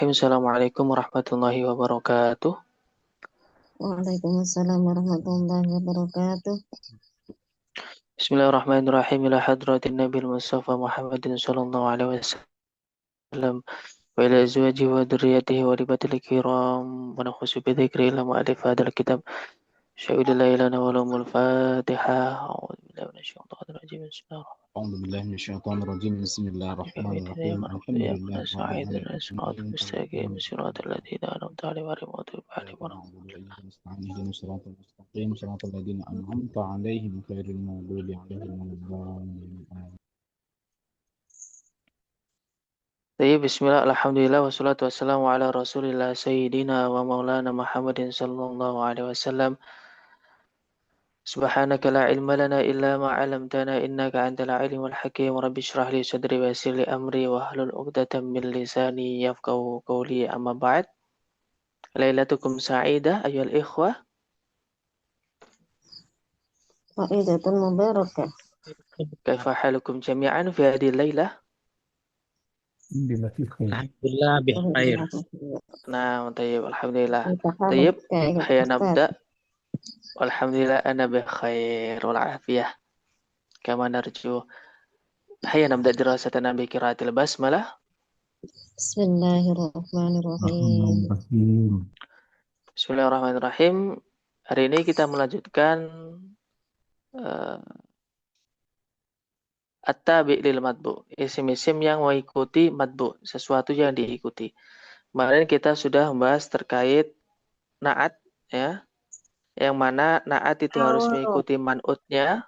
Assalamualaikum warahmatullahi wabarakatuh. Waalaikumsalam warahmatullahi wabarakatuh. Bismillahirrahmanirrahim. Ila hadratin Nabil Mustafa Muhammadin sallallahu alaihi wasallam wa ila azwajihi wa dzurriyyatihi wa libatil kiram wa nakhusu bi dzikri ila mu'allif hadzal kitab. Syahadu la ilaha illallah Fatihah. A'udzu billahi minasyaitonir rajim. Bismillahirrahmanirrahim. أعوذ بالله من الشيطان الرجيم بسم الله الرحمن الرحيم الحمد لله رب العالمين Shiratal mustaqim shiratal ladzina an'amta 'alaihim ghairil maghdubi 'alaihim إياك نستعين اهدنا الصراط المستقيم صراط الذين أنعمت عليهم غير المغضوب عليهم ولا الضالين. Bismillah, alhamdulillah, wassalatu wassalamu ala rasulillah sayyidina wa maulana Muhammadin sallallahu alaihi wasallam. Subhanaka la ilma lana illa ma 'allamtana innaka antal alimul hakim. Rabbi shrah li sadri wa yassir li amri wa hlul 'uqdatam min lisani yafqahu qawli. Amma ba'd. Lailatukum sa'idah ayyuhal ikhwah. Faidatun mubarakah. Kaifa halukum jami'an fi hadhihi lailah? Alhamdulillah bikhair. Nah, tayyib, alhamdulillah. Tayyib, Tayyib, kayak hayya Ustaz. nabda. Alhamdulillah ana bi khair wal afiyah. Kama narju. Hayya nabda dirasatana bi qiraatil basmalah. Bismillahirrahmanirrahim. Bismillahirrahmanirrahim. Hari ini kita melanjutkan at-tabi' lil matbu. Isim-isim yang mengikuti matbu, sesuatu yang diikuti. Kemarin kita sudah membahas terkait na'at, ya. Yang mana na'at itu harus mengikuti man'utnya.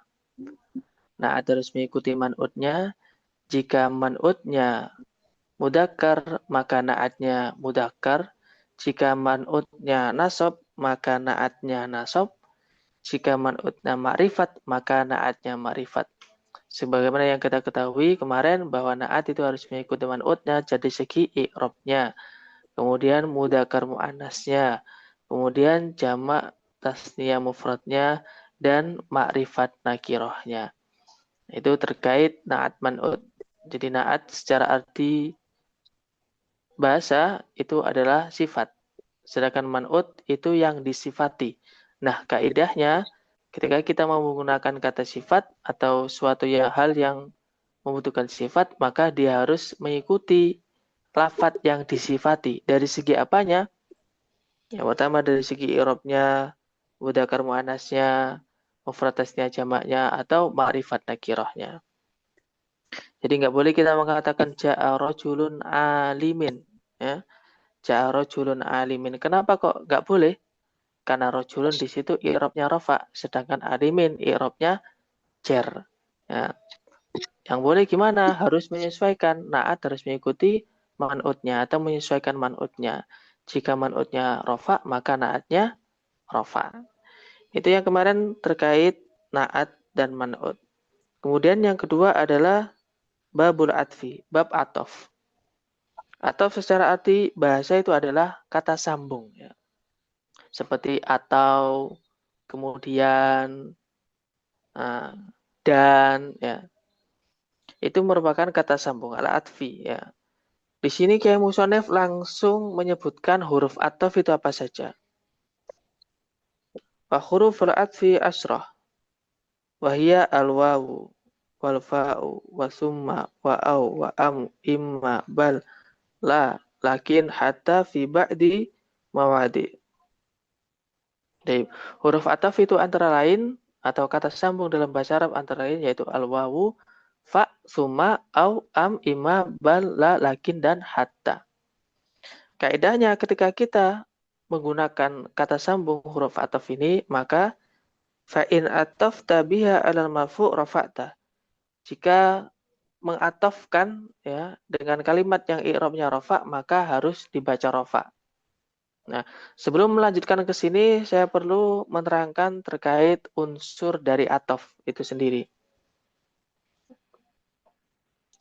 Na'at harus mengikuti man'utnya. Jika man'utnya mudzakkar, maka na'atnya mudzakkar. Jika man'utnya nasab, maka na'atnya nasab. Jika man'utnya ma'rifat, maka na'atnya ma'rifat. Sebagaimana yang kita ketahui kemarin bahwa na'at itu harus mengikuti man'utnya dari segi i'rabnya. Kemudian mudzakkar muannasnya. Kemudian jamak tasniyah mufradnya dan ma'rifat nakirahnya. Itu terkait na'at man'ut. Jadi na'at secara arti bahasa itu adalah sifat. Sedangkan man'ut itu yang disifati. Nah, kaidahnya ketika kita mau menggunakan kata sifat atau suatu hal yang membutuhkan sifat, maka dia harus mengikuti lafadz yang disifati. Dari segi apanya? Yang pertama dari segi i'rabnya, mudzakkar muannasnya, mufrad tasniyah jamaknya, atau ma'rifat nakirahnya. Jadi nggak boleh kita mengatakan ja'a rajulun alimin. Ya. Ja'a rajulun alimin. Kenapa kok nggak boleh? Karena rajulun di situ i'rabnya rafa, sedangkan alimin i'rabnya jar. Ya. Yang boleh gimana? Harus menyesuaikan. Na'at harus mengikuti man'utnya atau menyesuaikan man'utnya. Jika man'utnya rafa, maka na'atnya rafa. Itu yang kemarin terkait na'at dan man'ut. Kemudian yang kedua adalah babul atfi, bab atof. Atof secara arti bahasa itu adalah kata sambung. Ya. Seperti atau, kemudian, dan, ya. Itu merupakan kata sambung al-atfi. Ya. Di sini Kiai Musonef langsung menyebutkan huruf atof itu apa saja. Wa huruful atfi asrah. Wahia al-wawu, wal fa'u, wa summa, wa au, wa am, imma, bal, la, lakin, hatta, fi ba'di, mawadi. Jadi, huruf ataf itu antara lain, atau kata sambung dalam bahasa Arab antara lain, yaitu al-wawu, fa, summa, au, am, imma, bal, la, lakin, dan hatta. Kaidahnya ketika kita menggunakan kata sambung huruf ataf ini, maka fa'in atafta biha alal marfu' rafa'ta. Jika mengatafkan ya dengan kalimat yang i'rabnya rafa, maka harus dibaca rafa. Nah, sebelum melanjutkan ke sini, saya perlu menerangkan terkait unsur dari ataf itu sendiri.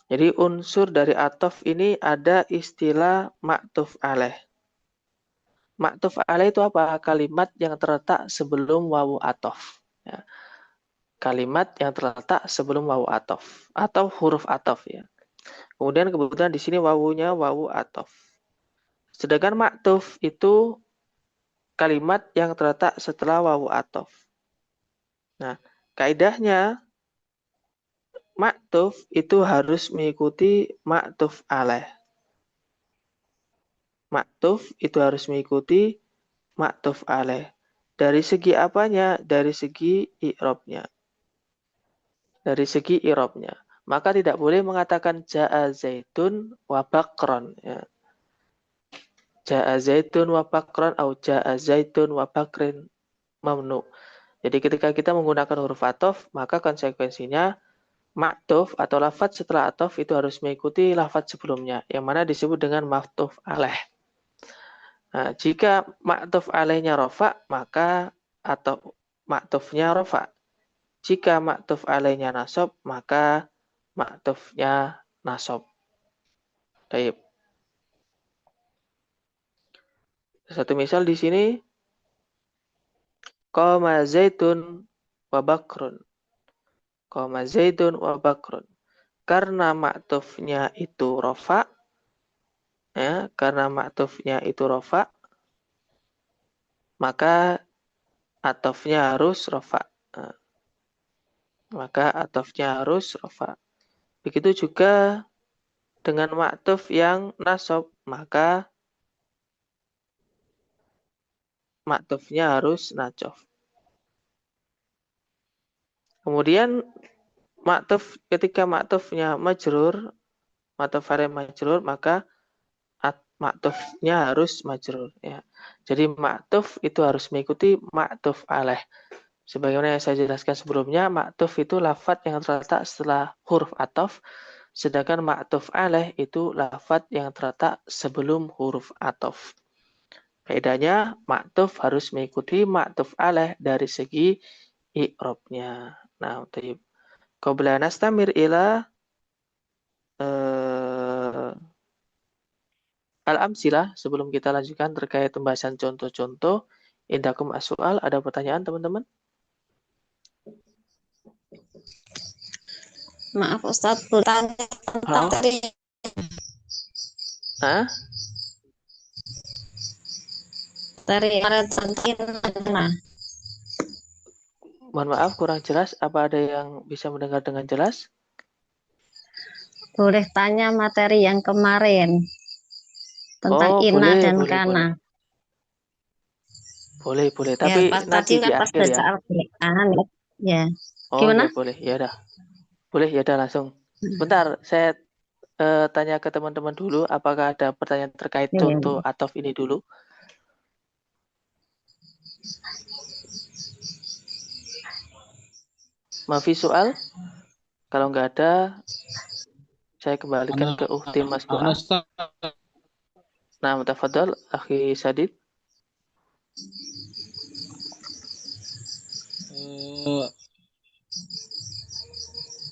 Jadi unsur dari ataf ini ada istilah ma'tuf alaih. Ma'tuf alaih itu apa? Kalimat yang terletak sebelum wawu ataf. Ya. Kalimat yang terletak sebelum wawu ataf atau huruf ataf ya. Kemudian kebetulan di sini wawunya wawu ataf. Sedangkan ma'tuf itu kalimat yang terletak setelah wawu atof. Nah, kaidahnya ma'tuf itu harus mengikuti ma'tuf alaih. Ma'tuf itu harus mengikuti ma'tuf alaih. Dari segi apanya? Dari segi i'rabnya. Dari segi i'rabnya. Maka tidak boleh mengatakan ja'a zaitun wa bakron. Ya. Ja'a zaitun wa bakron atau ja'a zaitun wa bakrin mamnu. Jadi ketika kita menggunakan huruf atof, maka konsekuensinya ma'tuf atau lafadz setelah atof itu harus mengikuti lafadz sebelumnya, yang mana disebut dengan ma'tuf alaih. Nah, jika ma'tuf alaihnya rofa, maka atau ma'tufnya rofa. Jika ma'tuf alaihnya nasab, maka ma'tufnya nasab. Baik. Satu misal di sini, qama zaitun wa bakrun. Qama zaitun wa bakrun. Karena ma'tufnya itu rofa, ya, karena ma'tufnya itu rofa, maka atofnya harus rofa. Nah, maka atofnya harus rofa. Begitu juga dengan ma'tuf yang nasab, maka ma'tufnya harus nacof. Kemudian ma'tuf, ketika ma'tufnya majrur, ma'tuf alaih majrur, maka ma'tufnya harus majrur. Ya. Jadi ma'tuf itu harus mengikuti ma'tuf alaih. Sebagaimana yang saya jelaskan sebelumnya, ma'tuf itu lafadz yang terletak setelah huruf atof, sedangkan ma'tuf alaih itu lafadz yang terletak sebelum huruf atof. Bedanya, ma'tuf harus mengikuti ma'tuf alaih dari segi i'rabnya. Nah, tayyib. Qabla nastamir ila al-amsilah, sebelum kita lanjutkan terkait pembahasan contoh-contoh, indakum as-su'al, ada pertanyaan teman-teman? Maaf Ustadz, bertanya tentang Halo? tadi Hah? kemarin santin. Nah, Mohon maaf, kurang jelas. Apa ada yang bisa mendengar dengan jelas? boleh tanya materi yang kemarin tentang Oh, ina boleh, dan boleh, boleh. kana. Boleh, boleh. Ya, Tapi pas nanti tadi di kan pas akhir baca ya. Al-Quran. Ya, Oh, gimana? ya boleh. Ya udah. Boleh, ya udah langsung. Sebentar, saya tanya ke teman-teman dulu, apakah ada pertanyaan terkait Ya, contoh atof ini dulu? Mafi soal? Kalau nggak ada, saya kembalikan ke Ukhti Masbu'ah. Nah, tafadhal, Akhi Sadid.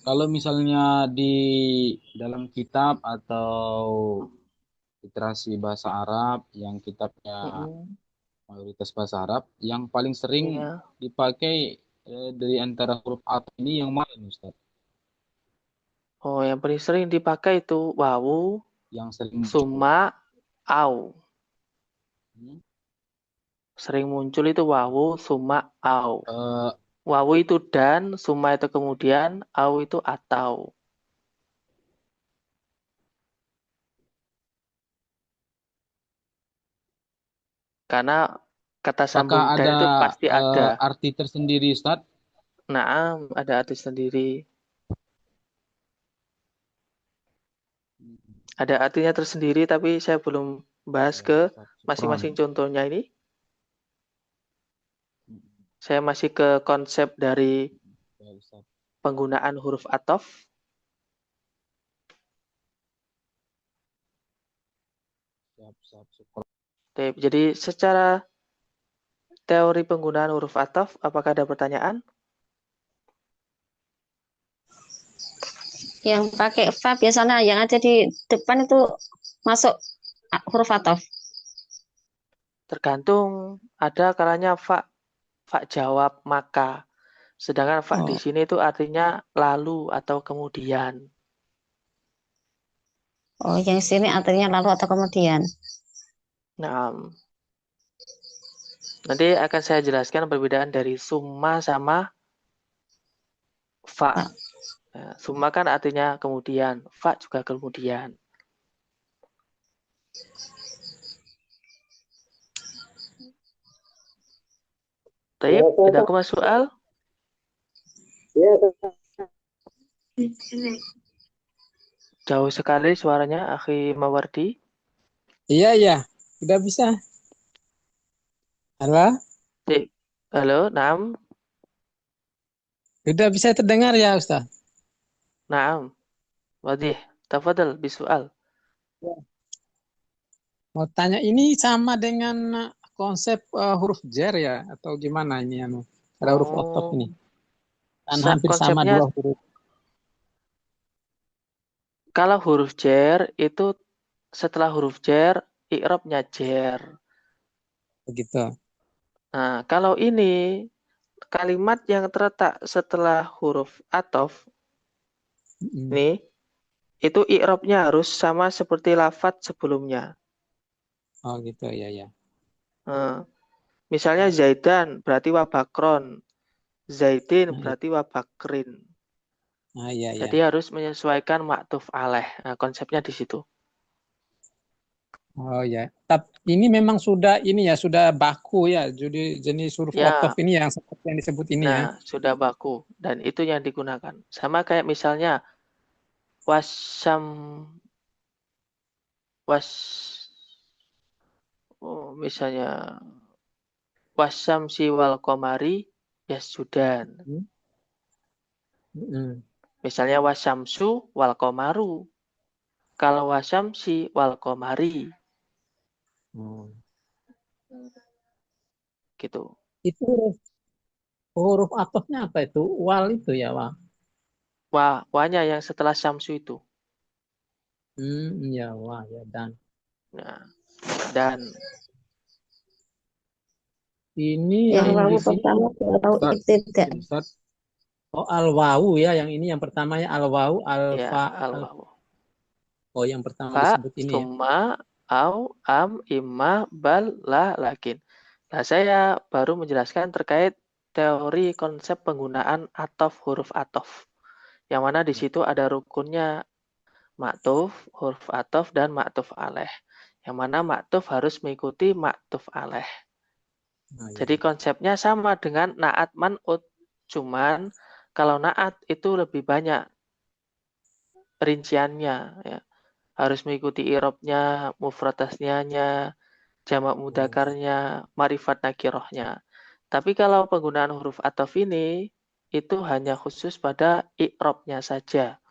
Kalau misalnya di dalam kitab atau literasi bahasa Arab yang kitabnya mayoritas bahasa Arab, yang paling sering Iya. dipakai dari antara huruf ataf ini yang mana, Ustaz? Oh, yang paling sering dipakai itu wawu, Yang sering muncul. summa, au. Sering muncul itu wawu, summa, au. Wawu itu dan, summa itu kemudian, au itu atau. Karena kata sambung Apakah dan ada itu pasti ada. arti tersendiri, Ustaz? Nah, ada arti sendiri. Ada artinya tersendiri, tapi saya belum bahas ke masing-masing contohnya ini. Saya masih ke konsep dari penggunaan huruf atof. Jadi secara teori penggunaan huruf atof, apakah ada pertanyaan? yang pakai fa biasanya yang ada di depan itu masuk huruf atof. Tergantung, ada kalanya fa jawab maka. Sedangkan fa di sini itu artinya lalu atau kemudian. Oh, yang sini artinya lalu atau kemudian. Nah, nanti akan saya jelaskan perbedaan dari summa sama fa. Fa. Nah, summa kan artinya kemudian, fa juga kemudian. Taib, ada kuma soal? Jauh sekali suaranya, Akhi Mawardi. Iya. Udah bisa. Halo? Taib. Halo, Naam. Udah bisa terdengar ya, Ustaz? Naam. Wadih. Tafadhal bisual. Mau tanya ini sama dengan konsep huruf jar ya? Atau gimana ini? Ada huruf otof Oh, ini. Kan hampir sama konsepnya dua huruf. kalau huruf jar itu setelah huruf jar, i'rabnya jar. Begitu. Nah, kalau ini kalimat yang terletak setelah huruf atof, Mm-mm. nih, itu i'rabnya harus sama seperti lafadz sebelumnya. Oh gitu, ya. Nah, misalnya Zaidan berarti wabakron, Zaidin Nah, berarti wabakrin. iya. Jadi harus menyesuaikan maktuf alaih. Nah, konsepnya di situ. Oh ya. Tapi ini memang sudah ini ya, sudah baku ya. Jadi jenis huruf otof Ya, ini yang seperti yang disebut ini ya. nah sudah baku dan itu yang digunakan. Sama kayak misalnya wasam was misalnya wasamsi wal komari yasjudan. Mm-mm. Misalnya wasamsu wal komaru. Kalau wasamsi wal komari Oh. gitu. Itu huruf atofnya apa itu? Wal itu ya, Wal. Wanya yang setelah samsu itu. Ya, wah ya dan Nah, dan ini Yang yang wawu di sini pertama kita tahu Ustaz, ibtidak. Ustaz. Oh, al-wawu ya, yang ini yang pertamanya al-wawu, ya alfa, al-wawu. oh yang pertama Fa, disebut ini ya. summa, au, am, imma, bal, la, lakin. Nah, saya baru menjelaskan terkait teori konsep penggunaan atof, huruf atof. Yang mana di situ ada rukunnya maktuf, huruf atof, dan maktuf alaih. Yang mana maktuf harus mengikuti maktuf alaih. Oh, ya. Jadi konsepnya sama dengan naat man'ut. Cuman kalau naat itu lebih banyak rinciannya. Ya. Harus mengikuti irobnya, mufrad tasniahnya, jamak Oh, mudakarnya, marifat nakirohnya. Tapi kalau penggunaan huruf atof ini, itu hanya khusus pada i'robnya saja.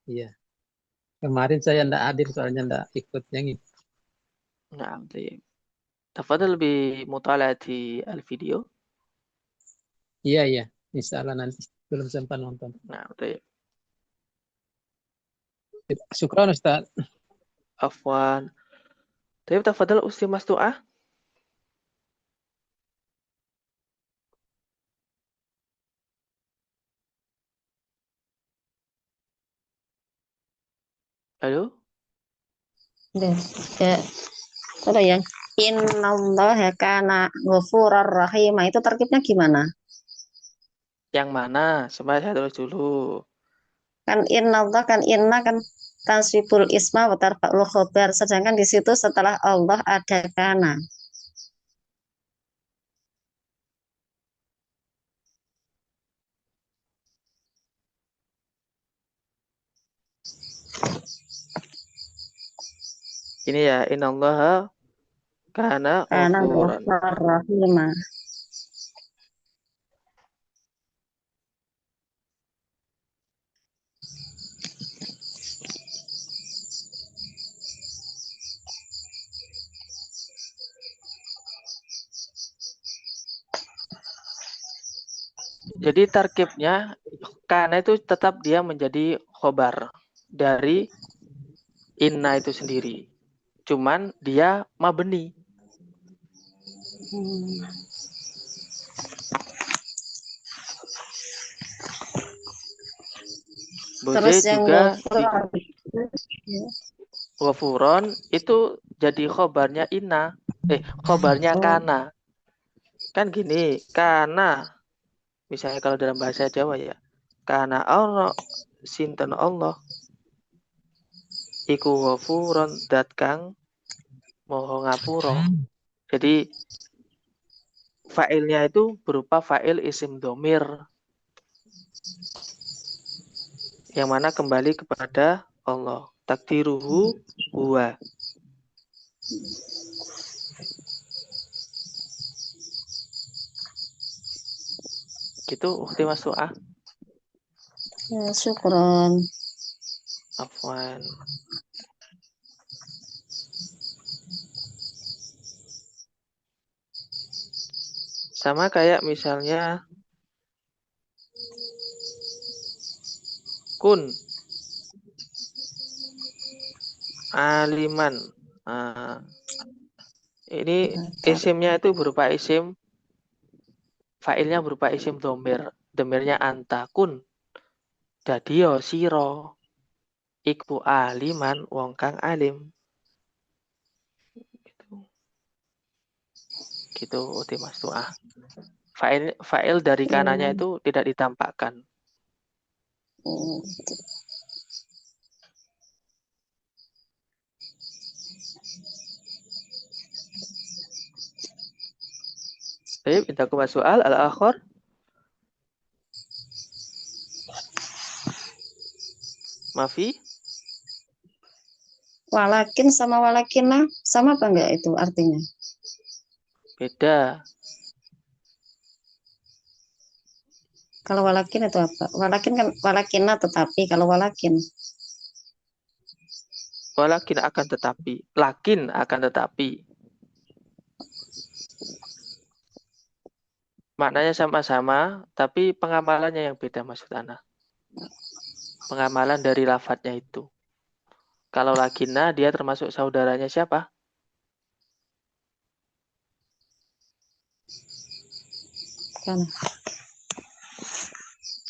iya. Kemarin saya ndak hadir soalnya ndak ikut yang itu. Nah, tafadhal lebih mutala di al-video. Iya. Insya Allah nanti belum sempat nonton. Nah, Syukran Ustaz. afwan. Tapi tafadhal usti mas doa. Halo? Ya, apa ya? Innallaha kana ghafurur rahim. Itu tertibnya gimana? Yang mana? Sebentar saya tulis dulu. Kan innallah kan inna kan tansibul isma wa tarfa'ul khobar. Sedangkan di situ setelah Allah ada kana. Ini ya, innallaha kana Kana ghafuran. ghafurur rahim. Jadi tarkibnya kana itu tetap dia menjadi khobar dari inna itu sendiri. Cuman dia mabni. Terus Boleh yang juga ghafur di, ya. Ghafuron itu jadi khobarnya inna. Khobarnya Oh, kana. Kan gini, kana. Misalnya kalau dalam bahasa Jawa ya. Kana Allah, sinten Allah. Iku ghafuron dat kang moho ngapuro. Jadi fa'ilnya itu berupa fa'il isim domir. Yang mana kembali kepada Allah. Takdiruhu huwa. Gitu, ukti Mas Tuah. ya, syukron. Afwan. Sama kayak misalnya kun aliman. Nah, ini isimnya itu berupa isim, fa'ilnya berupa isim domir. Domirnya anta kun. Dadio siro. Iku aliman wong kang alim. Gitu ukti Mas-Tuah. Fa'il dari kanannya itu tidak ditampakkan. Hmm. Baik, intakum soal al-akhir. Mafi? Walakin sama walakina sama apa enggak itu artinya? Beda. Kalau walakin itu apa? Walakin kan walakina tetapi kalau walakin Walakin akan tetapi. Lakin akan tetapi. Maknanya sama-sama, tapi pengamalannya yang beda maksud Ana. Pengamalan dari lafadznya itu. Kalau lakina, dia termasuk saudaranya siapa? kan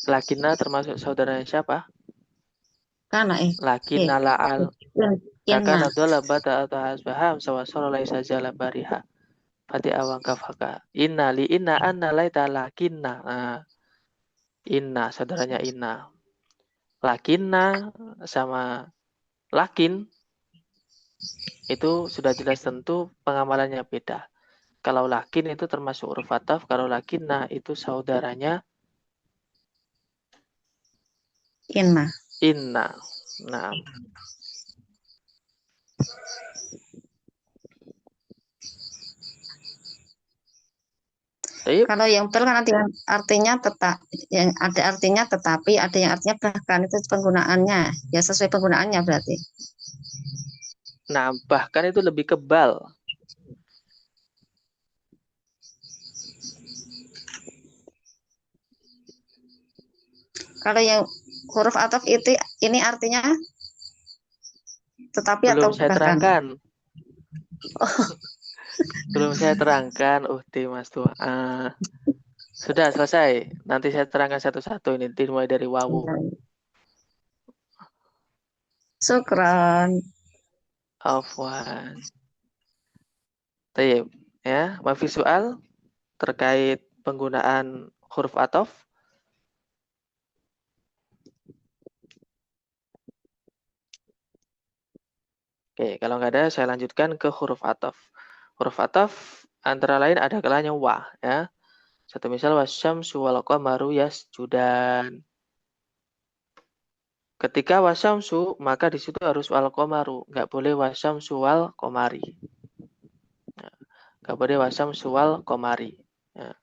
Lakina termasuk saudaranya siapa? kana Lakina la'al. inna Nakana dola bata atau hasbaham sawasoro laisa jala bariha. Fati awang kafaka. Inna li inna anna laita lakina. Nah, inna, saudaranya inna. Lakina sama lakin itu sudah jelas tentu pengamalannya beda. Kalau lakin itu termasuk huruf ataf, kalau lakinna itu saudaranya inna. inna. Nah, baik. Kalau yang betul kan ada artinya tetap, yang ada artinya tetapi, ada yang artinya bahkan itu penggunaannya, ya sesuai penggunaannya berarti. Nah, bahkan itu lebih kebal. Kalau yang huruf ataf itu ini artinya tetapi atau Belum saya bahkan. terangkan. Belum saya terangkan, Mas Tua. Sudah selesai. Nanti saya terangkan satu-satu ini, dimulai dari wawu. Syukran. Afwan. Tayyib. Ya, mafi soal terkait penggunaan huruf ataf. Oke, kalau nggak ada saya lanjutkan ke huruf ataf. Huruf ataf antara lain ada kalanya wa, ya. Satu misal wasyamsu wal qamaru yasjudan. Ketika wasyamsu maka di situ harus wal qamaru, nggak boleh wasyamsu wal qamari. Ya, nggak boleh wasyamsu wal qamari. Ya.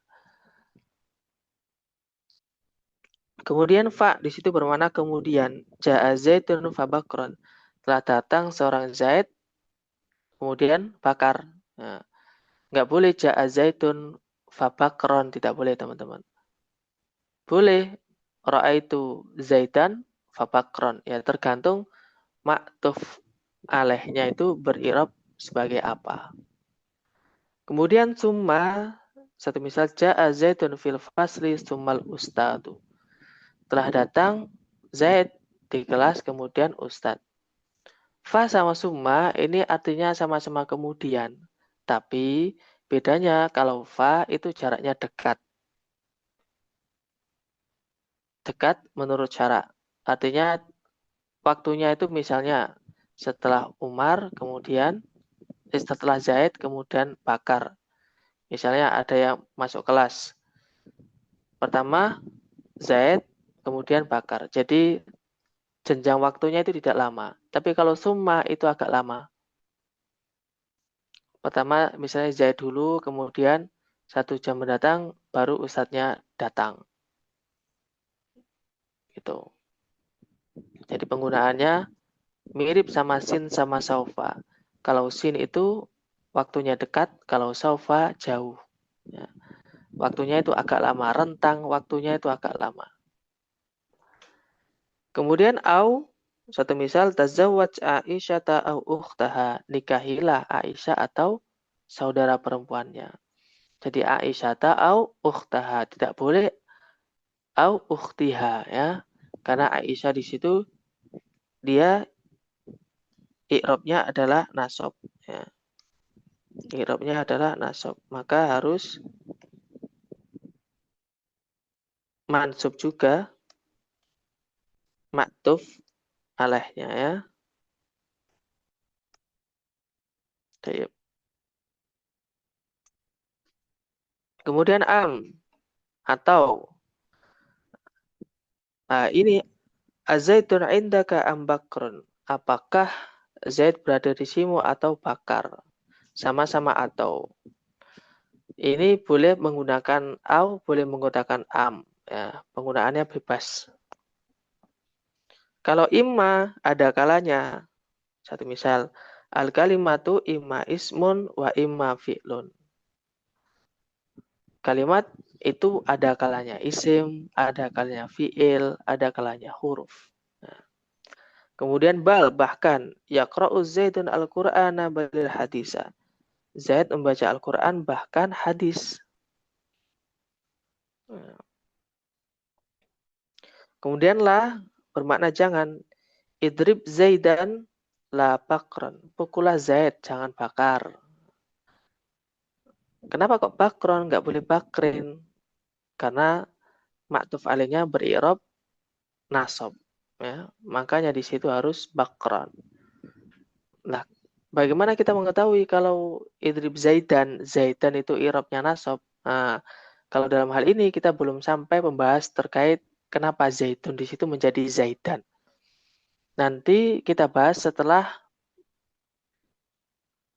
Kemudian fa di situ bermakna kemudian. Ja'a Zaidun fa bakron. Telah datang seorang Zaid kemudian bakar. Nah, nggak boleh ja'a Zaidun fa bakron, tidak boleh teman-teman. Boleh ra'aitu Zaidan fa bakron. Ya tergantung maktuf alehnya itu berirab sebagai apa. Kemudian summa satu misal ja'a Zaidun fil fasli summal ustadu. Telah datang Zaid di kelas kemudian Ustadz. Fa sama summa ini artinya sama-sama kemudian. Tapi bedanya kalau fa itu jaraknya dekat. Dekat menurut syarak. Artinya waktunya itu misalnya setelah Umar, kemudian setelah Zaid, kemudian Bakar. Misalnya ada yang masuk kelas. Pertama Zaid, kemudian Bakar. Jadi jenjang waktunya itu tidak lama. Tapi kalau summa itu agak lama. Pertama misalnya Zaid dulu, kemudian 1 jam mendatang baru ustadznya datang. Gitu. Jadi penggunaannya mirip sama sin sama saufa. Kalau sin itu waktunya dekat, kalau saufa jauh. Ya. Waktunya itu agak lama, rentang waktunya itu agak lama. Kemudian satu misal tazawwaj Aisyata au ukhtaha, nikahilah Aisyah atau saudara perempuannya. Jadi Aisyata au ukhtaha, tidak boleh au ukhtiha ya. Karena Aisyah di situ dia i'rabnya adalah nasab ya. I'rabnya adalah nasab, maka harus mansub juga maktuf alaihnya ya. Baik. Kemudian atau ini Azaidun indaka am Bakrun. Apakah Zaid berada di sini atau Bakar? Sama-sama atau. Ini boleh menggunakan boleh menggunakan am. Ya, penggunaannya bebas. Kalau imma ada kalanya. Satu misal, al-kalimatu imma ismun wa imma fi'lun. Kalimat itu ada kalanya isim, ada kalanya fi'il, ada kalanya huruf. Nah, kemudian bahkan yaqra'u Zaidun al-Qur'ana balil hadisa. Zaid membaca Al-Qur'an bahkan hadis. Nah, kemudian bermakna jangan. Idrib Zaidan la bakron. Pukullah Zaid, jangan bakar. Kenapa kok bakron? Nggak boleh bakrin. Karena maktuf alihnya beri'rab nasab. Ya, makanya di situ harus bakron. Nah, bagaimana kita mengetahui kalau idrib Zaidan itu i'rabnya nasab? Nah, kalau dalam hal ini kita belum sampai membahas terkait kenapa Zaidun di situ menjadi Zaidan. Nanti kita bahas setelah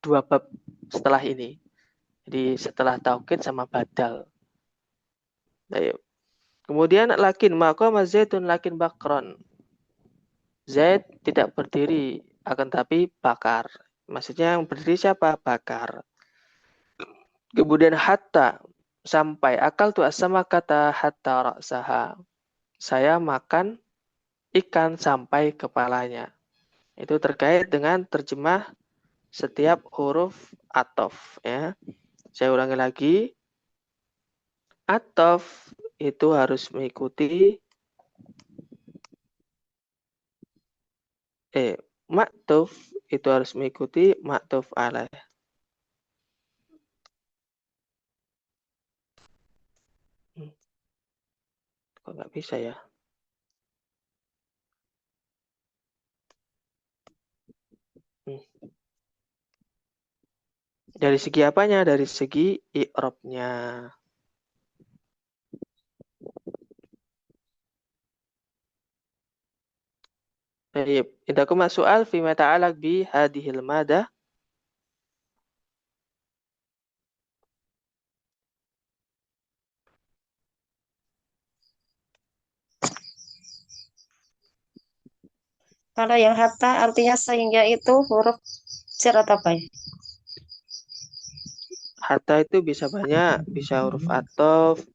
2 bab setelah ini. Jadi setelah taukid sama badal. Ayo. Kemudian lakin maqama Zaidun lakin bakron. Zaid tidak berdiri akan tapi bakar. Maksudnya yang berdiri siapa? Bakar. Kemudian hatta sampai akal tu asama kata hatta ra'saha. Saya makan ikan sampai kepalanya. Itu terkait dengan terjemah setiap huruf atof ya. Saya ulangi lagi. Atof itu harus mengikuti maktuf itu harus mengikuti maktuf alaih. Kok nggak bisa ya? Dari segi apanya? Dari segi i'rabnya. Baik, indakum soal fi ma ta'alaq bi hadhil madah. Kalau yang hatta artinya sehingga itu huruf jar atau apa ya? Hatta itu bisa banyak, bisa huruf atof,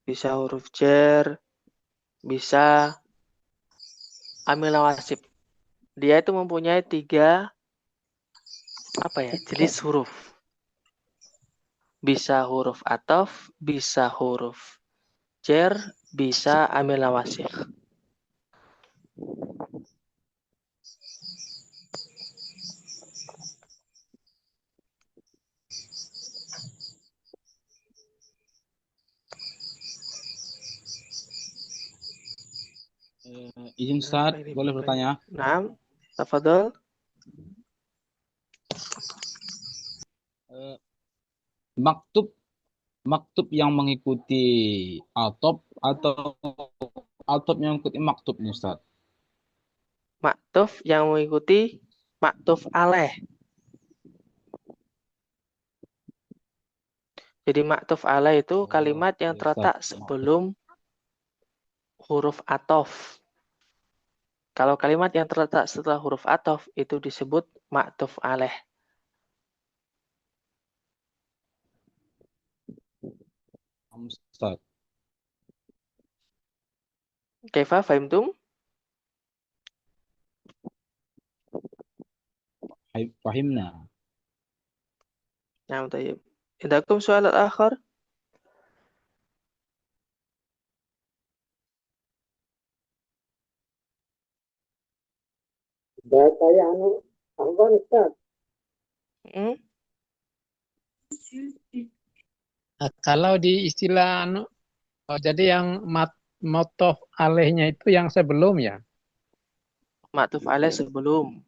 bisa huruf jar, bisa amil nawasib. Dia itu mempunyai 3 jenis huruf. Bisa huruf atof, bisa huruf jar, bisa amil nawasib. Izin Apa Ustaz, ini boleh bertanya? Naam, tafadhol. Eh, maktub maktub yang mengikuti atop atau atop yang mengikuti maktub nih Ustaz. Maktuf yang mengikuti maktuf alaih. Jadi maktuf alaih itu Oh, kalimat yang ya Ustaz. terletak sebelum huruf atof. Kalau kalimat yang terletak setelah huruf atof itu disebut maktuf alaih. Ustaz. Kaifa fahimtum? Fahimna. Nah, طيب. Indakum soal akhar? Saya Afwan Ustaz. Hmm? Kalau di istilah jadi yang motof alehnya itu yang sebelum ya. Maktuf alaih sebelum.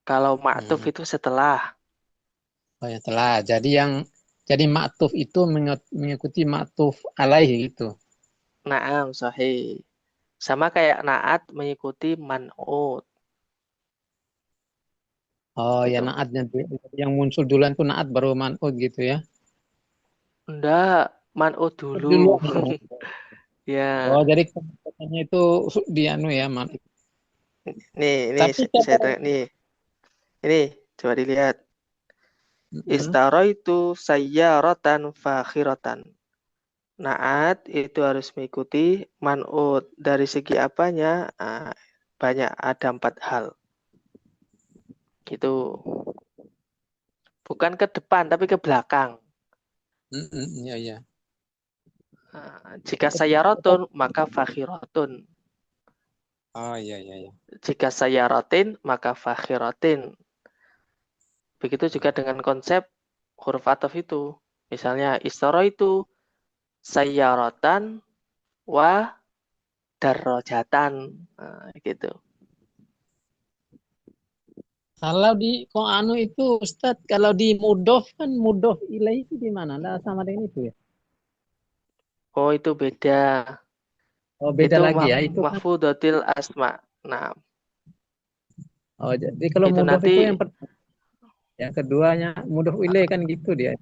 Kalau maktuf itu setelah. Oh ya telah. Jadi maktuf itu mengikuti maktuf alaih itu. Naam, sahih. Sama kayak naat mengikuti man'ut. Oh ya Gitu. naatnya yang muncul duluan tuh naat baru man'ut gitu ya. Enggak, man'ut dulu. Duluan. Ya, Oh jadi katanya itu di ya man'ut. nih, Tapi ini, coba dilihat. Mm-mm. Istaraitu sayyaratan fakhiratan. Naat itu harus mengikuti man'ut. Dari segi apanya? Banyak, ada 4 hal. Gitu. Bukan ke depan, tapi ke belakang. Iya iya. Jika sayyaratun, maka fakhiratun. Oh iya iya iya. Jika sayyaratin, maka fakhiratin. Begitu juga dengan konsep huruf ataf itu. Misalnya, istaraitu sayyaratan wa darrojatan. Gitu. Kalau di Ko'anu itu Ustadz, kalau di mudof kan mudof ilaih itu di mana? Nah, sama dengan itu ya. Oh, itu beda. Oh beda Itu lagi ya. Itu kan. mahfudatil asma. Nah, Oh jadi kalau itu mudof nanti itu yang pertama. Yang keduanya mudof ilaih kan gitu dia.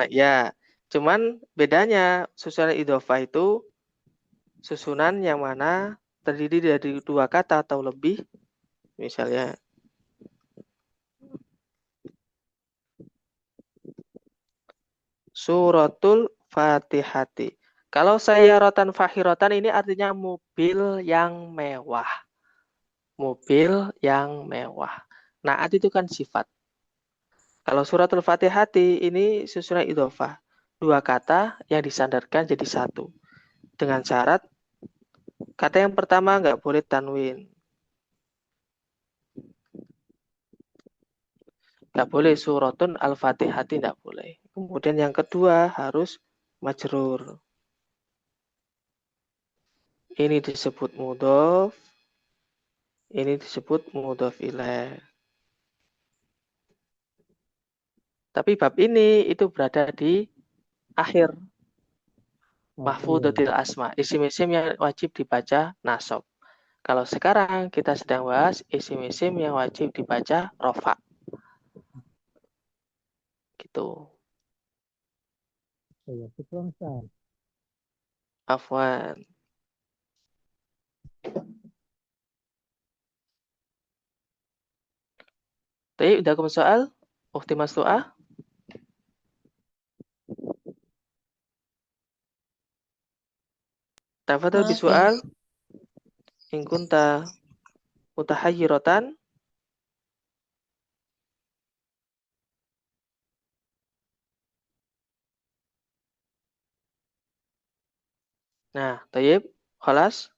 ya, cuman bedanya susunan idhofah itu susunan yang mana terdiri dari 2 kata atau lebih. Misalnya suratul Fatihati. Kalau sayyaratan fakhiratan ini artinya mobil yang mewah. Mobil yang mewah. Naat itu kan sifat. Kalau suratul Fatihati ini susunan idhofah. 2 kata yang disandarkan jadi 1. Dengan syarat kata yang pertama nggak boleh tanwin. Nggak boleh suratun al-fatihati, nggak boleh. Kemudian yang kedua harus majrur. Ini disebut mudhof. Ini disebut mudhof ilaih. Tapi bab ini itu berada di akhir mahfudatil asma. Isim-isim yang wajib dibaca nasab. Kalau sekarang kita sedang bahas isim-isim yang wajib dibaca rofa. Gitu. Oh, ya, Ustaz. Afwan. Tapi udah ke soal? Ukti maslu'ah? Tafadhal bisual. In kunta mutahayyiratan. Nah, tayyib, khalas.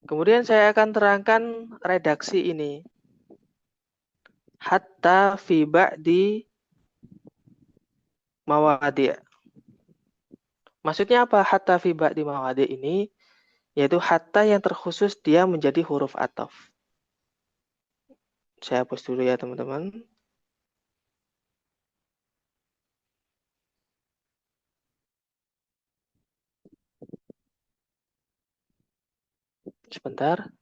Kemudian saya akan terangkan redaksi ini. Hatta fi ba'di mawadi'. Maksudnya apa hatta fi ba'di mawadi ini? Yaitu hatta yang terkhusus dia menjadi huruf ataf. Saya hapus dulu ya teman-teman. Sebentar.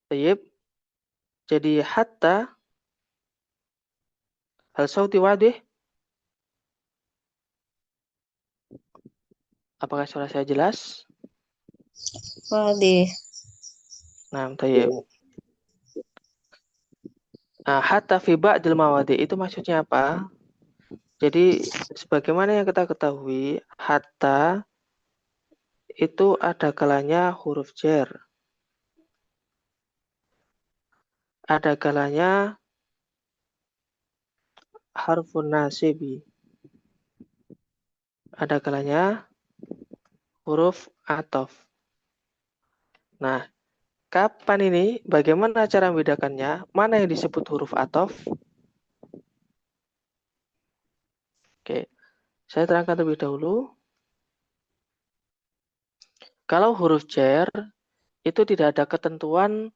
Tayyib. Jadi hatta hal sauti wadih. Apakah suara saya jelas? Wadih. Nah, tayyib. Nah, hatta fi ba'dil mawadi itu maksudnya apa? Jadi sebagaimana yang kita ketahui, hatta itu ada kalanya huruf jar. Ada kalanya harfun nasibi. Ada kalanya huruf ataf. Nah, kapan ini? Bagaimana cara membedakannya? Mana yang disebut huruf ataf? Oke, saya terangkan terlebih dahulu. Kalau huruf jar itu tidak ada ketentuan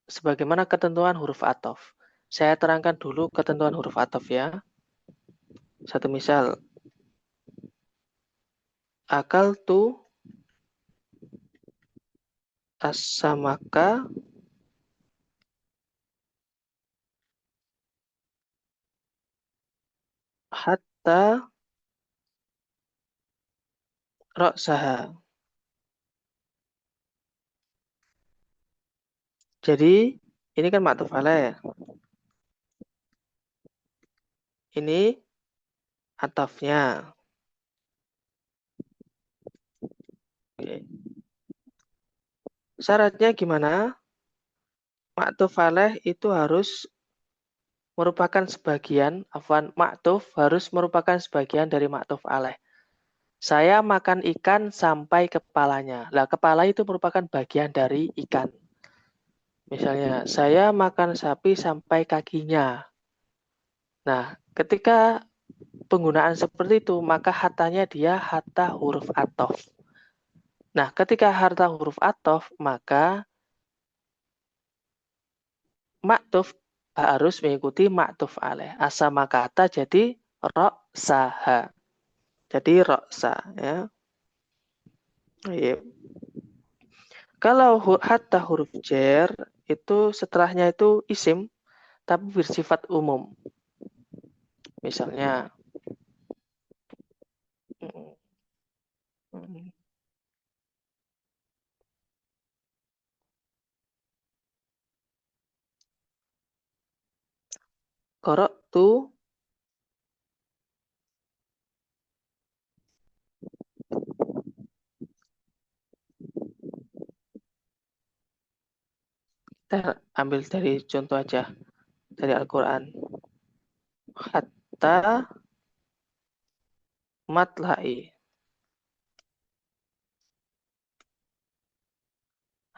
sebagaimana ketentuan huruf ataf. Saya terangkan dulu ketentuan huruf ataf ya. Satu misal. Akal tu as-samaka hatta ra'saha. Jadi ini kan ma'tuf alaih. Ini atafnya. Oke. Syaratnya gimana? Ma'tuf alaih itu harus merupakan sebagian, ma'tuf harus merupakan sebagian dari ma'tuf alaih. Saya makan ikan sampai kepalanya. Lah, kepala itu merupakan bagian dari ikan. Misalnya, saya makan sapi sampai kakinya. Nah, ketika penggunaan seperti itu, maka hatanya dia hatta huruf ataf. Nah, ketika hatta huruf ataf, maka maktuf harus mengikuti maktuf alaih. Asama kata jadi roksaha. Jadi roksa. Ya. Iya. Kalau hatta huruf jar, itu setelahnya itu isim, tapi bersifat umum. Misalnya, qara'tu kita ambil dari contoh aja dari Al-Quran. Hatta matla'i.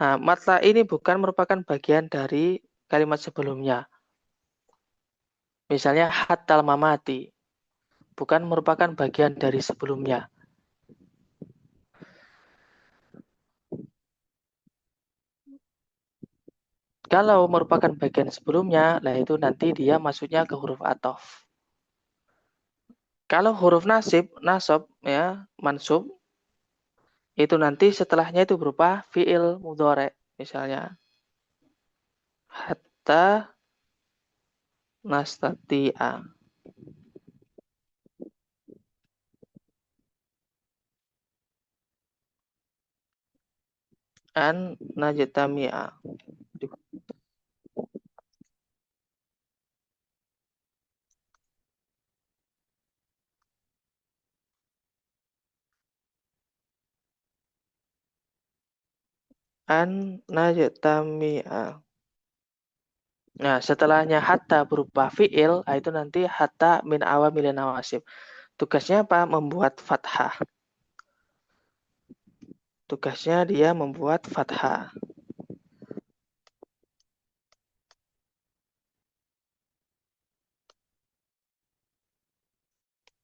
Nah, matla ini bukan merupakan bagian dari kalimat sebelumnya. Misalnya hatal mamati. Bukan merupakan bagian dari sebelumnya. Kalau merupakan bagian sebelumnya, lah itu nanti dia masuknya ke huruf ataf. Kalau huruf nasab ya, mansub, itu nanti setelahnya itu berupa fi'il mudhari. Misalnya, hatta nastati'a. An najtami'a. An najtami'a. Nah, setelahnya hatta berupa fi'il, itu nanti hatta min awamilin nawasib. Tugasnya apa? Membuat fathah. Tugasnya dia membuat fathah.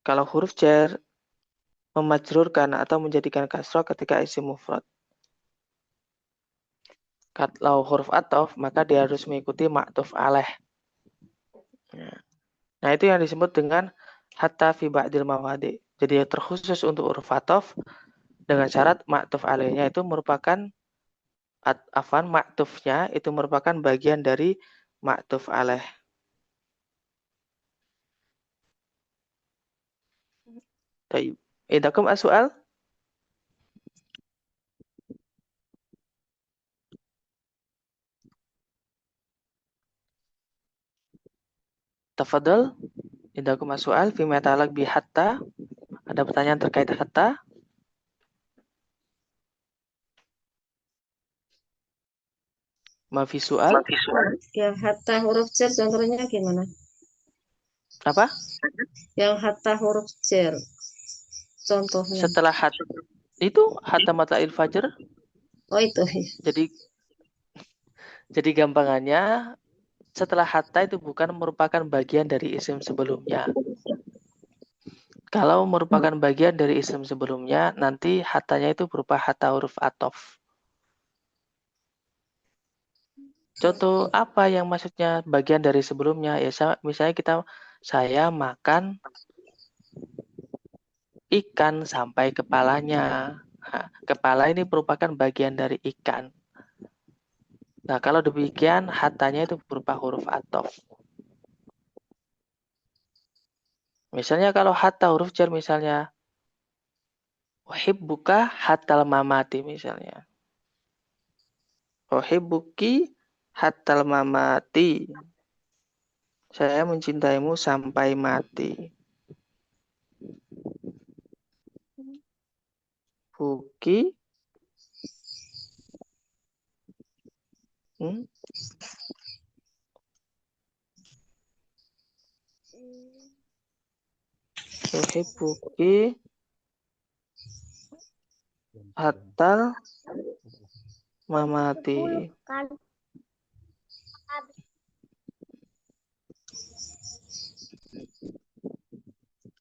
Kalau huruf jar memajrurkan atau menjadikan kasroh ketika isim mufrad. Kalau huruf ataf, maka dia harus mengikuti ma'tuf alaih. Nah, itu yang disebut dengan hatta fi ba'dil mawadi. Jadi terkhusus untuk huruf ataf dengan syarat ma'tuf alaihnya itu merupakan ma'tufnya itu merupakan bagian dari ma'tuf alaih. Baik. Indakum as-su'al? Tafadhal. Indakum as-su'al fi ma ta'alaq bi hatta. Ada pertanyaan terkait hatta? Mafi su'al? Yang hatta huruf jar contohnya gimana? Apa? Yang hatta huruf jar contohnya. Setelah itu hatta matla'il fajr. Oh itu ya. Jadi gampangannya setelah hatta itu bukan merupakan bagian dari isim sebelumnya. Kalau merupakan bagian dari isim sebelumnya, nanti hatanya itu berupa hatta huruf atof. Contoh apa yang maksudnya bagian dari sebelumnya? Ya misalnya saya makan ikan sampai kepalanya. Nah, kepala ini merupakan bagian dari ikan. Nah, kalau demikian hatanya itu berupa huruf atof. Misalnya kalau hatta huruf jar misalnya uhibbuka hattal mamati misalnya. Uhibbuki hattal mamati. Saya mencintaimu sampai mati. Buki uhibbuki hattal mamati.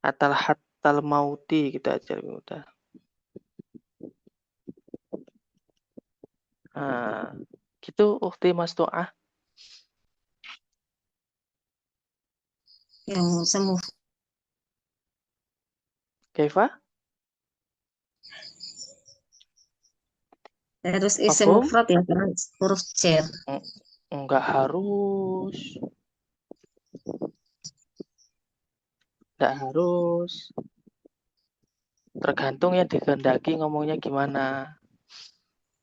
Hattal mauti kita ajar mudah. Nah, gitu ukhti Mas To'ah. Yang semu Kaifa? harus isim Mafhum? mufrad ya kan huruf jar. Enggak harus. Enggak harus. Tergantung yang dikehendaki ngomongnya gimana.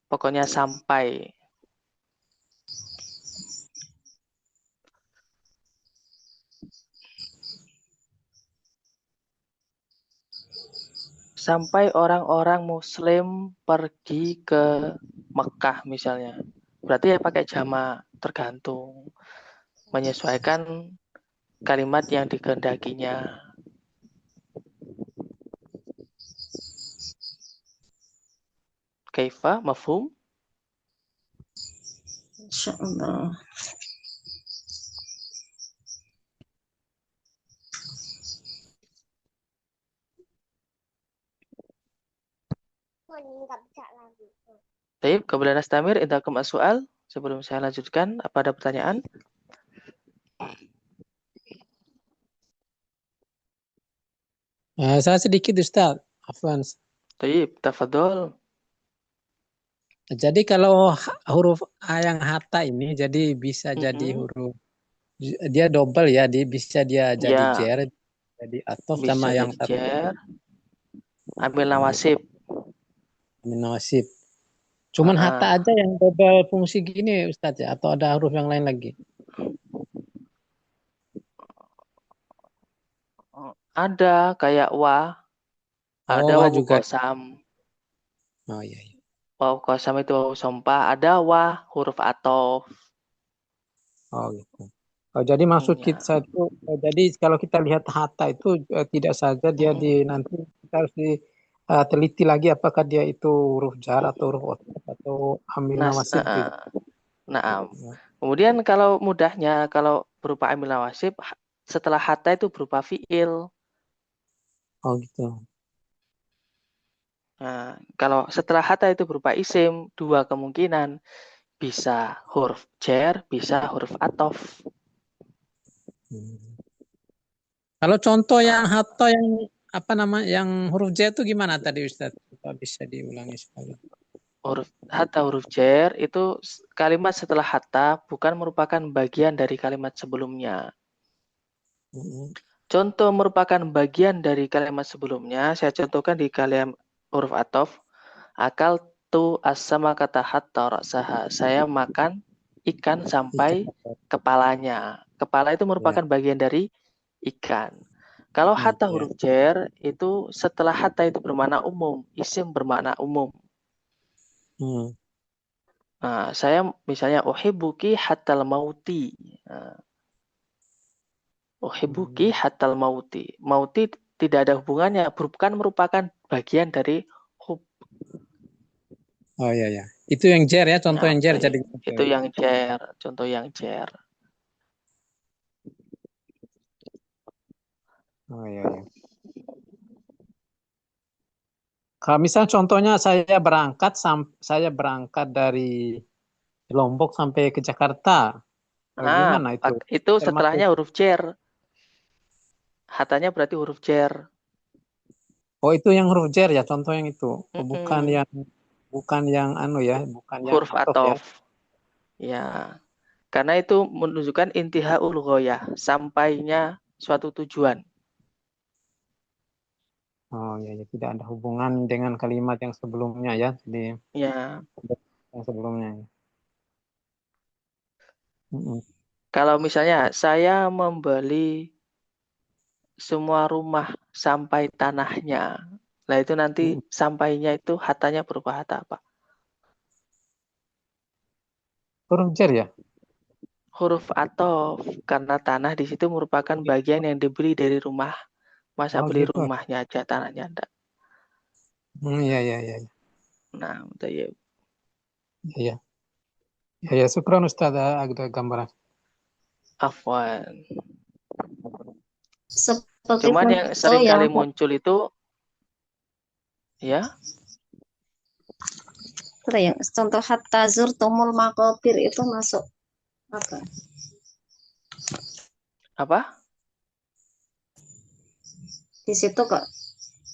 Pokoknya sampai. Sampai orang-orang Muslim pergi ke Mekah misalnya. Berarti ya pakai jama, tergantung. Menyesuaikan kalimat yang dikehendakinya. Kaifa, mafhum? Insyaallah. Baik, kemudian Nastamir, indakum as-su'al. Sebelum saya lanjutkan, apa ada pertanyaan? Saya sedikit Ustaz. Afwan. Taib, tafadhol. Jadi kalau huruf A yang hatta ini jadi bisa jadi huruf, dia double ya, bisa dia jadi Ya, jer, jadi atof bisa sama yang jadi satu jer, ambil nawasib. minawasib. Cuman hatta aja yang double fungsi gini Ustaz ya, atau ada huruf yang lain lagi? Ada kayak wa, ada Oh, wa wawu juga. kosam. Oh iya, iya. Wawu kosam itu wawu sompah, ada wa huruf atof. Oh gitu. Oh, jadi maksud Ya. kita itu, jadi kalau kita lihat hatta itu tidak saja dia nanti kita harus teliti lagi apakah dia itu huruf jar atau huruf otot atau amil nawasib juga. Nah, Ya. kemudian kalau mudahnya, kalau berupa amil nawasib, setelah hatta itu berupa fiil. Oh gitu. Nah, kalau setelah hatta itu berupa isim, dua kemungkinan. Bisa huruf jer, bisa huruf atof. Kalau contoh yang hatta yang apa nama yang huruf J itu gimana tadi Ustaz? Coba bisa diulangi sekali. Huruf jer itu kalimat setelah hatta bukan merupakan bagian dari kalimat sebelumnya. Contoh merupakan bagian dari kalimat sebelumnya, saya contohkan di kalimat huruf atof. Akal tu asama kata hatta ra'saha. Saya makan ikan sampai kepalanya. Kepala itu merupakan bagian dari ikan. Kalau hatta huruf jer itu setelah hatta itu bermakna umum, isim bermakna umum. Nah, saya misalnya uhibbuki hatal mauti. Nah, uhibbuki hatal mauti. Mauti tidak ada hubungannya, bukan merupakan bagian dari hub. Oh iya ya. Itu yang jer ya, contoh Ya, yang jer jadi. itu yang jer, contoh yang jer. Oh iya ya. Kalau misal contohnya saya berangkat dari Lombok sampai ke Jakarta. Nah, Gimana itu? itu Termasuk. setelahnya huruf jer. Hatanya berarti huruf jer. Oh itu yang huruf jer ya, contoh yang itu. Oh, Mm-mm. bukan yang anu ya, bukan yang Huruf atof ya. atof. Ya, karena itu menunjukkan intihaul ghoyah, sampainya suatu tujuan. Oh ya, ya, tidak ada hubungan dengan kalimat yang sebelumnya ya. Jadi Ya, yang sebelumnya. Ya. kalau misalnya saya membeli semua rumah sampai tanahnya, nah itu nanti sampainya itu hatanya berupa hata apa? Huruf jer ya. Huruf atof, karena tanah di situ merupakan bagian yang dibeli dari rumah. Masa Oh beli gitu. rumahnya aja, tanahnya enggak. Iya iya iya. Nah, ya. Iya. Ya ya, syukran Ustaz ada gambaran. Afwan. Seperti Cuman yang contoh sering yang kali muncul itu, ya, contoh hatta zurtumul maqabir itu masuk apa? apa? Di situ kok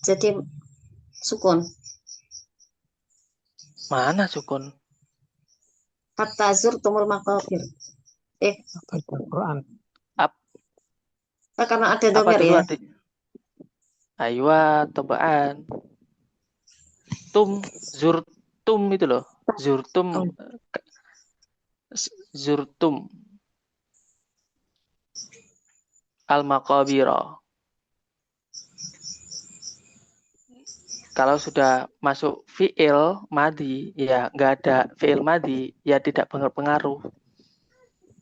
jadi sukun. Mana sukun? Hatta zurtumul maqabir. Atau Al-Quran. Karena ada Apa domir dulu ya. arti? Aywa, tobaan. Zurtum itu loh. Zurtum al-maqabira. Kalau sudah masuk fi'il madi, ya nggak ada fi'il madi, ya tidak berpengaruh.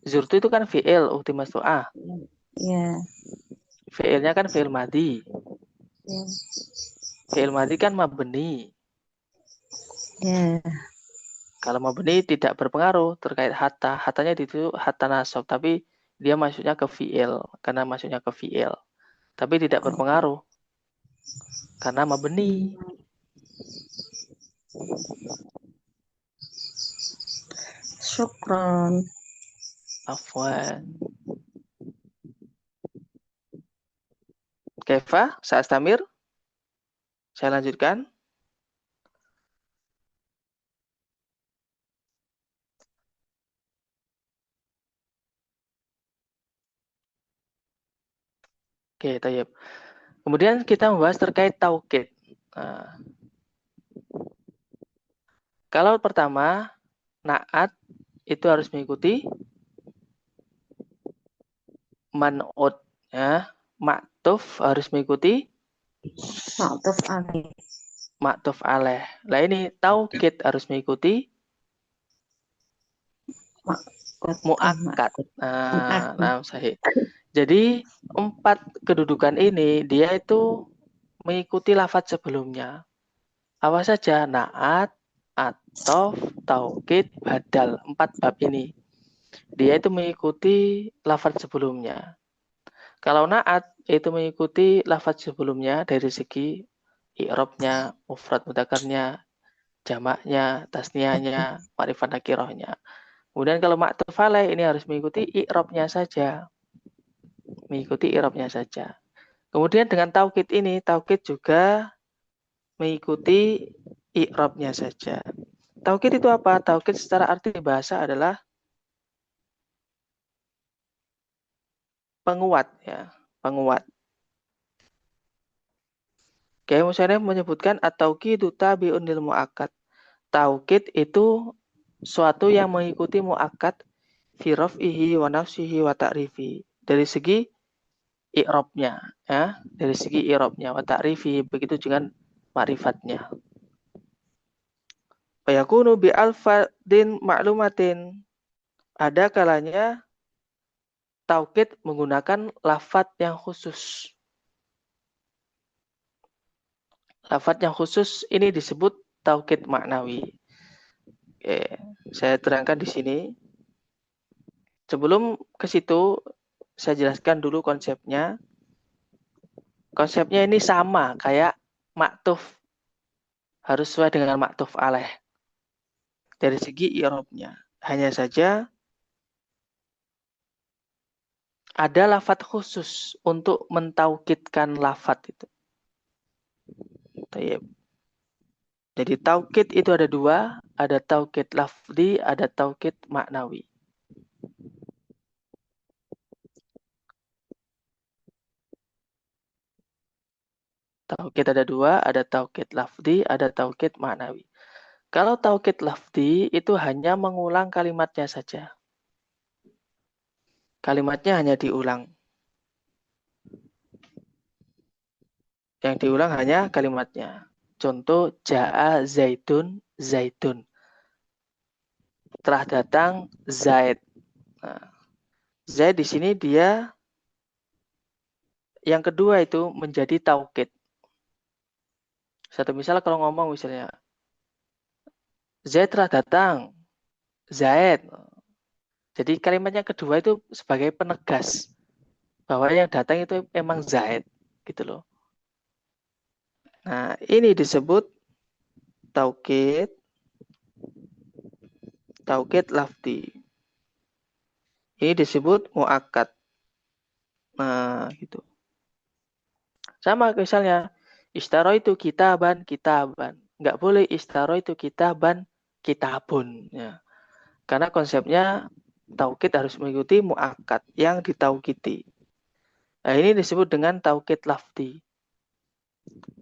Zurtu itu kan fi'il, ultimas tu'ah. Ya. Fi'ilnya kan fi'il madi. Ya. Fi'il madi kan mabni. Ya. Kalau mabni tidak berpengaruh terkait hatta. Hatanya itu hatta nasab, tapi dia masuknya ke fi'il. Karena masuknya ke fi'il. Tapi tidak berpengaruh. Karena mabni. Syukron. Afwan. Kaifa? Sa'astamir? Saya lanjutkan. Oke, tayyib. Kemudian kita membahas terkait taukid. Nah, kalau pertama, naat itu harus mengikuti man'ut. Ya. Maktuf harus mengikuti Ma'tuf alaih. maktuf alaih. Nah ini taukid harus mengikuti muakkad. Nah, sahih. Jadi 4 kedudukan ini dia itu mengikuti lafadz sebelumnya. Apa saja? Naat, atof, taukid, badal. 4 bab ini. Dia itu mengikuti lafadz sebelumnya. Kalau naat itu mengikuti lafadz sebelumnya dari segi i'rabnya, mufrad mudzakarnya, jamaknya, tasniahnya, ma'rifat nakirahnya. Kemudian kalau ma'tuf alaih ini harus mengikuti i'rabnya saja. Mengikuti i'rabnya saja. Kemudian dengan taukid ini, taukid juga mengikuti i'rabnya saja. Taukid itu apa? Taukid secara arti bahasa adalah penguat, ya, penguat. Kiai Musyarif menyebutkan at-tauqidu tabi'un lil muakkad. Taukid itu suatu yang mengikuti muakkad fi raf'ihi wa nafsihi wa ta'rifi. Dari segi i'rabnya, ya, dari segi i'rabnya wa ta'rifi, begitu dengan ma'rifatnya. Wa yakunu bi alfadin ma'lumatin. Ada kalanya taukid menggunakan lafadz yang khusus. Lafadz yang khusus ini disebut taukid maknawi. Oke, saya terangkan di sini. Sebelum ke situ, saya jelaskan dulu konsepnya. Konsepnya ini sama kayak maktuf. Harus sesuai dengan maktuf alaih. Dari segi i'rabnya. Hanya saja ada lafadz khusus untuk mentaukidkan lafadz itu. Jadi taukid itu ada 2, ada taukid lafzi, ada taukid maknawi. Taukid ada 2, ada taukid lafzi, ada taukid maknawi. Kalau taukid lafzi itu hanya mengulang kalimatnya saja. Kalimatnya hanya diulang. Yang diulang hanya kalimatnya. Contoh, ja'a zaidun, zaidun. Telah datang Zaid. Nah, Zaid di sini dia yang kedua itu menjadi taukid. Satu misal kalau ngomong misalnya, Zaid telah datang, Zaid. Jadi kalimatnya kedua itu sebagai penegas bahwa yang datang itu emang Zaid, gitu loh. Nah, ini disebut taukid lafzi. Ini disebut muakkad. Nah, gitu. Sama misalnya, istaraitu kitaban, kitaban. Nggak boleh istaraitu kitaban, kitabun. Ya. Karena konsepnya taukid harus mengikuti muakkad yang ditaukidi. Nah, ini disebut dengan taukid lafzi.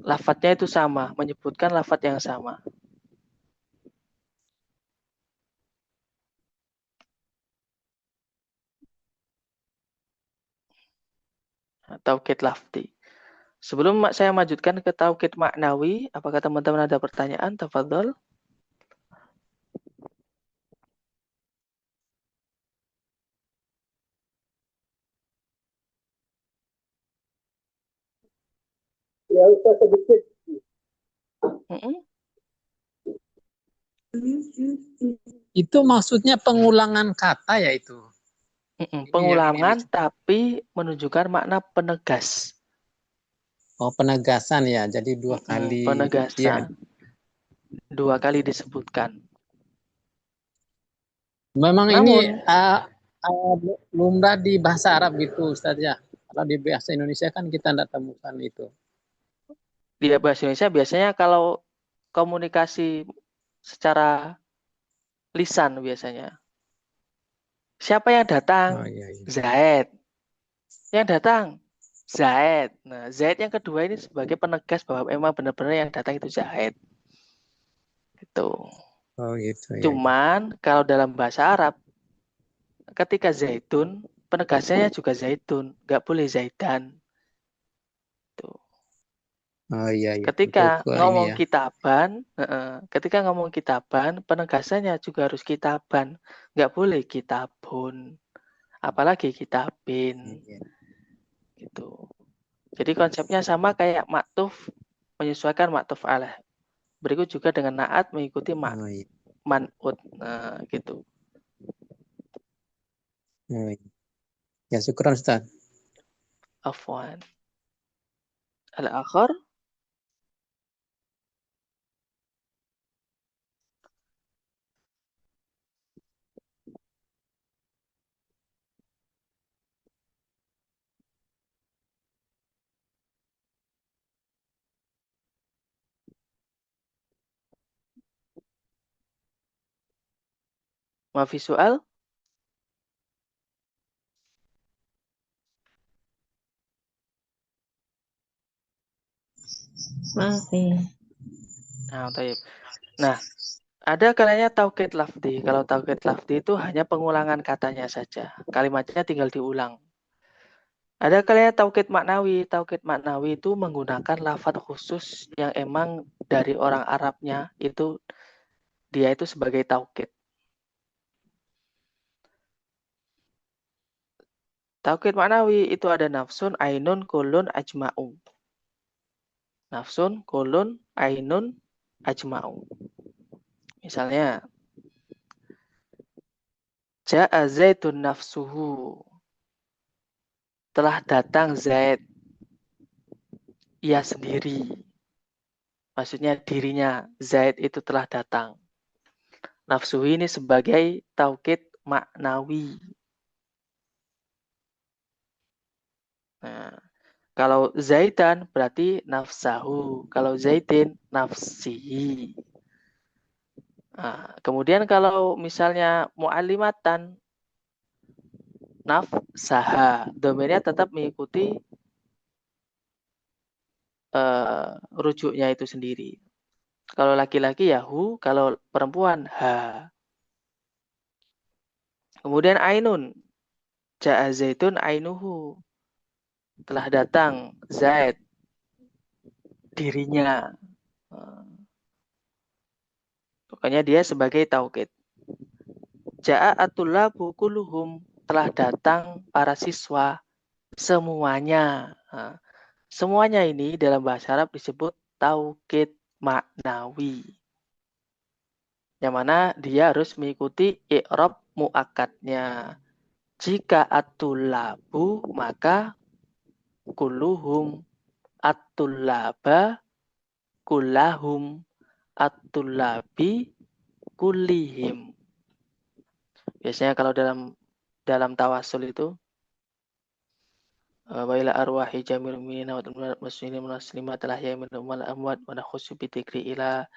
Lafadznya itu sama, menyebutkan lafadz yang sama. Nah, taukid lafzi. Sebelum saya lanjutkan ke taukid maknawi, apakah teman-teman ada pertanyaan? Tafadhol. Ya Ustaz sedikit. Itu maksudnya pengulangan kata ya itu. Pengulangan tapi menunjukkan makna penegas. Oh, penegasan ya. Jadi 2 kali. Penegasan. 2 kali disebutkan. Memang ini Namun lumrah di bahasa Arab gitu Ustaz ya. Kalau di bahasa Indonesia kan kita tidak temukan itu. di bahasa Indonesia biasanya kalau komunikasi secara lisan biasanya. Siapa yang datang? Oh iya, iya. Zaid. Yang datang Zaid. Nah, Zaid yang kedua ini sebagai penegas bahwa memang benar-benar yang datang itu Zaid. Gitu. Oh gitu ya. Cuman kalau dalam bahasa Arab ketika Zaitun penegasnya juga Zaitun, nggak boleh Zaidan. Tuh. Oh iya, iya. Untuk Ketika ini ngomong ya. ketika ngomong kitaban, penegasannya juga harus kitaban, nggak boleh kitabun, apalagi kitabin, Iya. gitu. Jadi konsepnya sama kayak maktuf menyesuaikan maktuf alaih. Berikut juga dengan naat mengikuti Oh iya. man'ut, nah, gitu. Oh, iya. Ya, syukuran Ustaz. Afwan. Al-akhir. Mafi soal? Masih. Nah, taib. Nah, ada kalanya taukid lafdi. Kalau taukid lafdi itu hanya pengulangan katanya saja. Kalimatnya tinggal diulang. Ada kalanya taukid maknawi. Taukid maknawi itu menggunakan lafadz khusus yang emang dari orang Arabnya itu dia itu sebagai taukid. Taukid maknawi itu ada nafsun, ainun, kulun, ajma'u. Nafsun, kulun, ainun, ajma'u. Misalnya, ja'a zaidun nafsuhu. Telah datang Zaid. Ia sendiri. Maksudnya dirinya. Zaid itu telah datang. Nafsuhu ini sebagai taukid maknawi. Nah, kalau Zaidan berarti nafsahu. Kalau Zaidin nafsihi. Nah, kemudian kalau misalnya mu'alimatan nafsaha. Domainnya tetap mengikuti rujuknya itu sendiri. Kalau laki-laki ya hu, kalau perempuan ha. Kemudian ainun. Ja'a zaitun ainuhu. Telah datang Zaid dirinya. Pokoknya dia sebagai taukid. Ja'a atulabu kulluhum. Telah datang para siswa semuanya. Nah, semuanya ini dalam bahasa Arab disebut taukid maknawi. Yang mana dia harus mengikuti i'rab mu'akadnya. Jika atulabu maka kulluhum, atulaba kullahum, atulabi kullihim. Biasanya kalau dalam tawasul itu wa ila arwahi jamil mu'minina wa muslimin muslimat lah ya min umal amwat wa nakhussu bi dzikri ila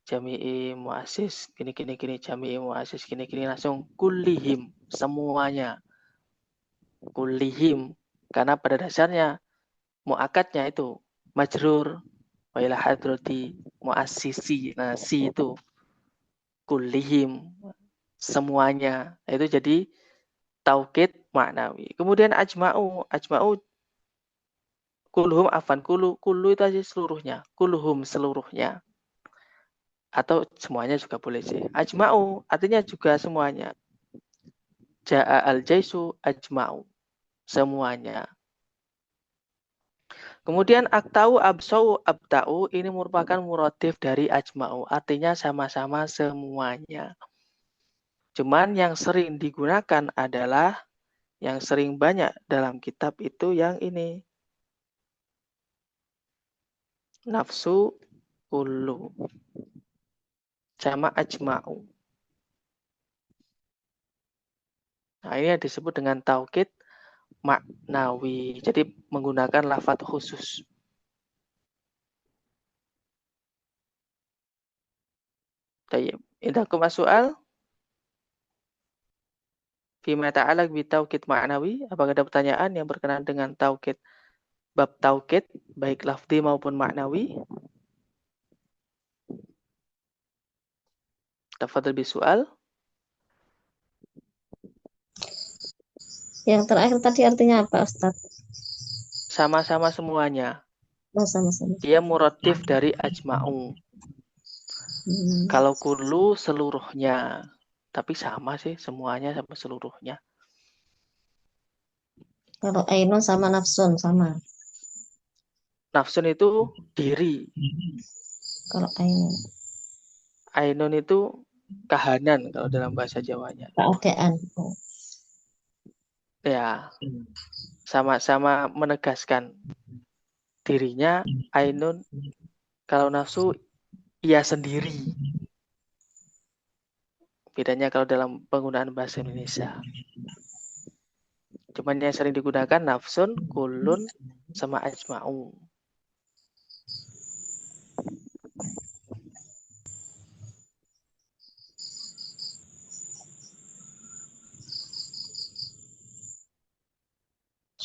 jami'i muassis gini jami'i muassis gini langsung kullihim semuanya kullihim karena pada dasarnya muakatnya itu majrur wa ila hadrati muassisi. Nah, si itu kullihim semuanya. Itu jadi taukid maknawi. Kemudian ajma'u kulluhum afan kullu itu aja seluruhnya. Kulluhum seluruhnya. Atau semuanya juga boleh sih. Ajma'u artinya juga semuanya. Ja'a al-jaisu ajma'u. Semuanya. Kemudian aktau, absau, abta'u ini merupakan muradif dari ajma'u. Artinya sama-sama semuanya. Cuman yang sering digunakan adalah yang sering banyak dalam kitab itu yang ini. Nafsu kullu. Sama ajma'u. Nah, ini yang disebut dengan taukid maknawi. Jadi menggunakan lafadz khusus. Tayyib. Indakum as-su'al? Fima ta'alaq bi taukid maknawi? Apakah ada pertanyaan yang berkenaan dengan taukid, bab taukid, baik lafzi maupun maknawi? Tafadhal bisu'al. Yang terakhir tadi artinya apa, Ustaz? Sama-sama semuanya. Sama-sama. Dia muradif dari ajma'u. Kalau kullu seluruhnya. Tapi sama sih, semuanya sama seluruhnya. Kalau ainun sama nafsun sama. Nafsun itu diri. Kalau ainun Ainun itu kahanan kalau dalam bahasa Jawanya. keadaan. Ya, sama-sama menegaskan dirinya. Ainun, kalau nafsu, ia sendiri. Bedanya kalau dalam penggunaan bahasa Indonesia. Cuman yang sering digunakan nafsun, kulun, sama ajma'u.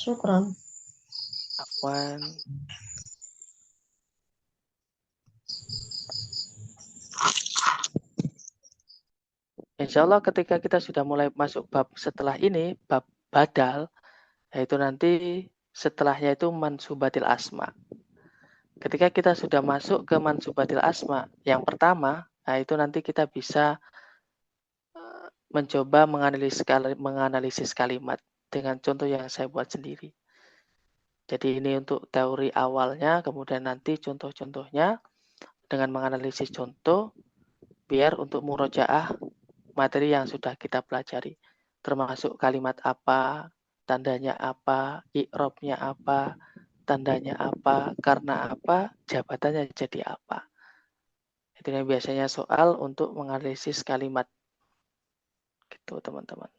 Syukran. Afwan. Insya Allah ketika kita sudah mulai masuk bab setelah ini, bab badal, yaitu nanti setelahnya itu mansubatil asma. Ketika kita sudah masuk ke mansubatil asma, yang pertama, nah itu nanti kita bisa mencoba menganalisis kalimat dengan contoh yang saya buat sendiri. Jadi ini untuk teori awalnya, kemudian nanti contoh-contohnya dengan menganalisis contoh, biar untuk murojaah materi yang sudah kita pelajari. Termasuk kalimat apa, tandanya apa, i'rabnya apa, tandanya apa, karena apa, jabatannya jadi apa. Itu yang biasanya soal untuk menganalisis kalimat. Gitu teman-teman.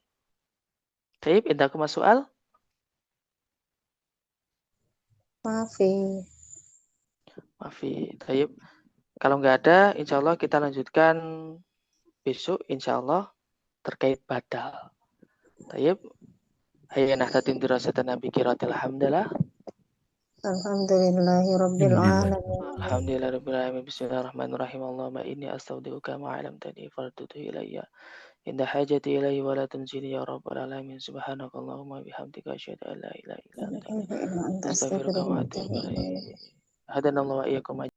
Baik, indakum soal? Maafi. Baik. Kalau nggak ada, insya Allah kita lanjutkan besok, insya Allah terkait badal. Baik. Hayya nahtatim dirasatan nabi kiratil hamdalah. Alhamdulillahirabbil alamin. Alhamdulillahirabbil alamin. Bismillahirrahmanirrahim. Allahumma inni astaudiuka ma 'allamtani farduhu ilayya. Inda hajati ilayhi wa la tunzini ya rabbal alamin. Subhanakallahumma bihamdika asyhadu an la ilaha illa anta astaghfiruka wa atubu ilaik. Hadanallahu wa iyyakum